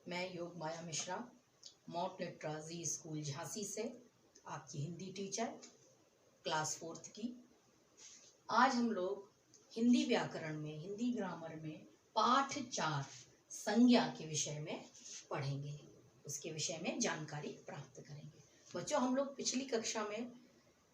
मैं योग माया Mishra, mount लिटराजी school Jhansi से आपकी हिंदी टीचर, क्लास 4th की। आज हम लोग हिंदी व्याकरण में, हिंदी ग्रामर में पाठ 4 संज्ञा के विषय में पढ़ेंगे, उसके विषय में जानकारी प्राप्त करेंगे। बच्चों, हम लोग पिछली कक्षा में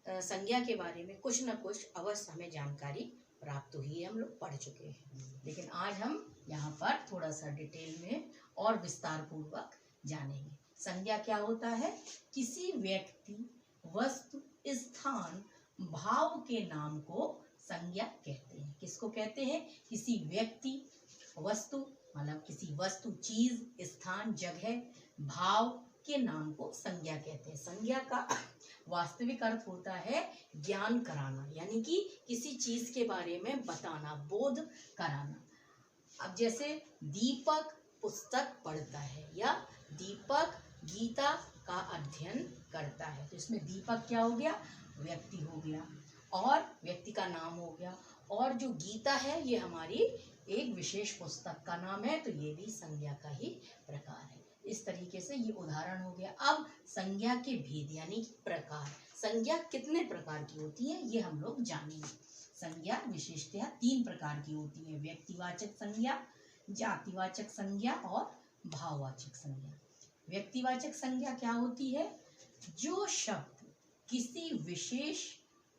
संज्ञा के बारे में कुछ न कुछ अवश्य हमें जानकारी प्राप्त हुई है, हम लोग पढ़ चुके हैं। लेकिन आज हम यहाँ पर थोड़ा सा डिटेल में और विस्तार पूर्वक जानेंगे। संज्ञा क्या होता है? किसी व्यक्ति, वस्तु, स्थान, भाव के नाम को संज्ञा कहते हैं। किसको कहते हैं? किसी व्यक्ति, वस्तु मतलब किसी वस्तु, चीज, स्थान, जगह, भाव के नाम को संज्ञा कहते हैं। संज्ञा का वास्तविक अर्थ होता है ज्ञान कराना, यानी कि किसी चीज के बारे में बताना, बोध कराना। अब जैसे दीपक पुस्तक पढ़ता है या दीपक गीता का अध्ययन करता है, तो इसमें दीपक क्या हो गया? व्यक्ति हो गया, और व्यक्ति का नाम हो गया। और जो गीता है ये हमारी एक विशेष पुस्तक का नाम है, तो ये भी संज्ञा का ही प्रकार है। इस तरीके से ये उदाहरण हो गया। अब संज्ञा के भेद यानी प्रकार, संज्ञा कितने प्रकार की होती है ये हम लोग जानेंगे। संज्ञा विशेषतः 3 प्रकार की होती है: व्यक्तिवाचक संज्ञा, जातिवाचक संज्ञा और भाववाचक संज्ञा। व्यक्तिवाचक संज्ञा क्या होती है? जो शब्द किसी विशेष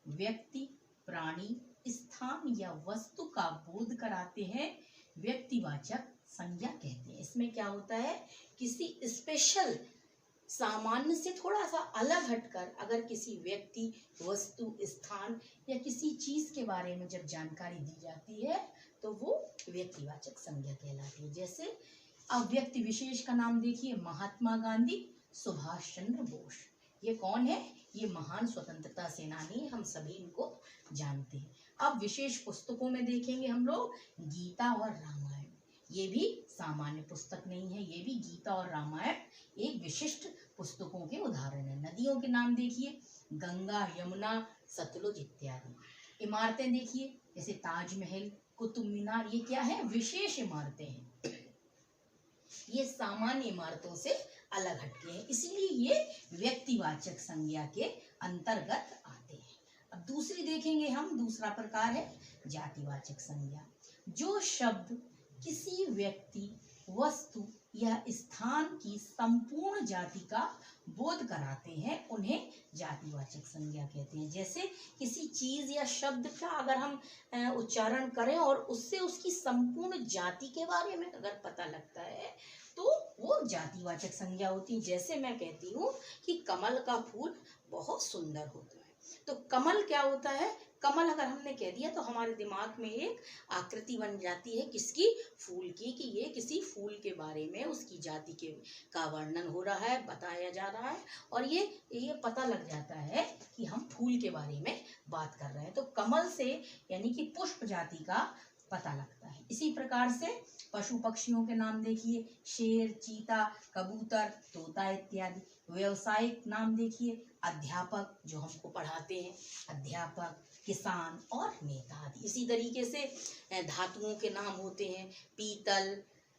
व्यक्ति, प्राणी, स्थान या वस्तु का बोध कराते हैं, व्यक्तिवाचक संज्ञा कहते हैं। इसमें क्या होता है? किसी स्पेशल, सामान्य से थोड़ा सा अलग हटकर अगर किसी व्यक्ति, वस्तु, स्थान या किसी चीज के बारे में जब जानकारी दी जाती है तो वो व्यक्तिवाचक संज्ञा कहलाती है। जैसे अब व्यक्ति विशेष का नाम देखिए, महात्मा गांधी, सुभाष चंद्र बोस। ये कौन है? ये महान स्वतंत्रता सेनानी, हम सभी इनको जानते हैं। अब विशेष पुस्तकों में देखेंगे हम लोग गीता और रामायण। ये भी सामान्य पुस्तक नहीं है, ये भी गीता और रामायण एक विशिष्ट पुस्तकों के उदाहरण है। नदियों के नाम देखिए, गंगा, यमुना, सतलुज इत्यादि। इमारतें देखिए, जैसे ताजमहल, कुतुब मीनार, ये क्या है? विशेष इमारतें हैं, ये सामान्य इमारतों से अलग हटके हैं, इसीलिए ये व्यक्तिवाचक संज्ञा के अंतर्गत आते हैं। अब दूसरी देखेंगे हम, दूसरा प्रकार है जातिवाचक संज्ञा। जो शब्द किसी व्यक्ति, वस्तु या स्थान की संपूर्ण जाति का बोध कराते हैं, उन्हें जातिवाचक संज्ञा कहते हैं। जैसे किसी चीज या शब्द का अगर हम उच्चारण करें और उससे उसकी संपूर्ण जाति के बारे में अगर पता लगता है तो वो जातिवाचक संज्ञा होती है। जैसे मैं कहती हूँ कि कमल का फूल बहुत सुंदर होता है, तो कमल क्या होता है? कमल अगर हमने कह दिया तो हमारे दिमाग में एक आकृति बन जाती है, किसकी? फूल की, कि ये किसी फूल के बारे में, उसकी जाति के का वर्णन हो रहा है, बताया जा रहा है, और ये पता लग जाता है कि हम फूल के बारे में बात कर रहे हैं। तो कमल से यानी कि पुष्प जाति का पता लगता है। इसी प्रकार से पशु पक्षियों के नाम देखिए, शेर, चीता, कबूतर, तोता इत्यादि। व्यवसायिक नाम देखिए, अध्यापक जो हमको पढ़ाते हैं, अध्यापक, किसान और नेता आदि। इसी तरीके से धातुओं के नाम होते हैं, पीतल,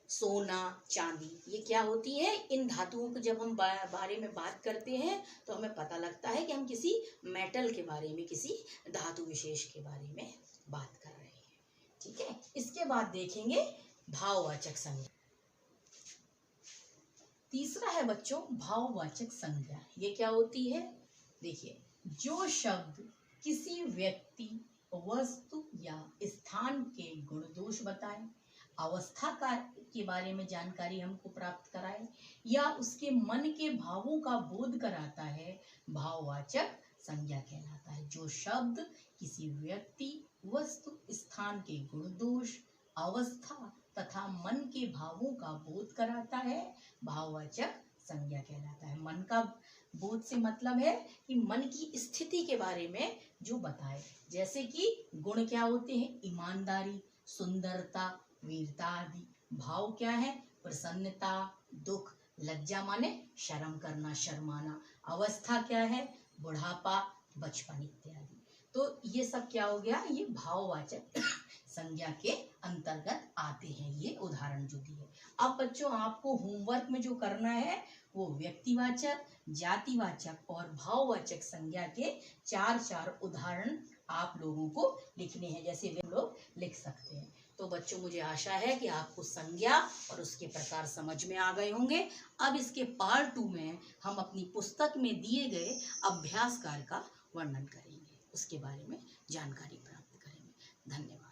सोना, चांदी। ये क्या होती है? इन धातुओं को जब हम बारे में बात करते हैं तो हमें पता लगता है कि हम किसी मेटल के बारे में, किसी धातु विशेष के बारे में बात कर रहे हैं। ठीक है, इसके बाद देखेंगे भाववाचक संज्ञा। तीसरा है बच्चों भाववाचक संज्ञा। ये क्या होती है? देखिए, जो शब्द किसी व्यक्ति, वस्तु या स्थान के गुण दोष बताए, अवस्था का के बारे में जानकारी हमको प्राप्त कराए, या उसके मन के भावों का बोध कराता है, भाववाचक संज्ञा कहलाता है। जो शब्द किसी व्यक्ति, वस्तु, स्थान के गुण दोष, अवस्था तथा मन के भावों का बोध कराता है, भाववाचक संज्ञा कहलाता है। मन का बोध से मतलब है कि मन की स्थिति के बारे में जो बताए। जैसे कि गुण क्या होते हैं? ईमानदारी, सुंदरता, वीरता आदि। भाव क्या है? प्रसन्नता, दुख, लज्जा माने शर्म करना, शर्माना। अवस्था क्या है? बुढ़ापा, बचपन इत्यादि। तो ये सब क्या हो गया? ये भाववाचक संज्ञा के अंतर्गत आते हैं ये उदाहरण जो दिए। अब बच्चों आपको होमवर्क में जो करना है वो व्यक्तिवाचक, जातिवाचक और भाववाचक संज्ञा के 4 उदाहरण आप लोगों को लिखने हैं, जैसे वे लोग लिख सकते हैं। तो बच्चों मुझे आशा है कि आपको संज्ञा और उसके प्रकार समझ में आ गए होंगे। अब इसके पार्ट 2 में हम अपनी पुस्तक में दिए गए अभ्यास कार्य का वर्णन करेंगे, उसके बारे में जानकारी प्राप्त करेंगे। धन्यवाद।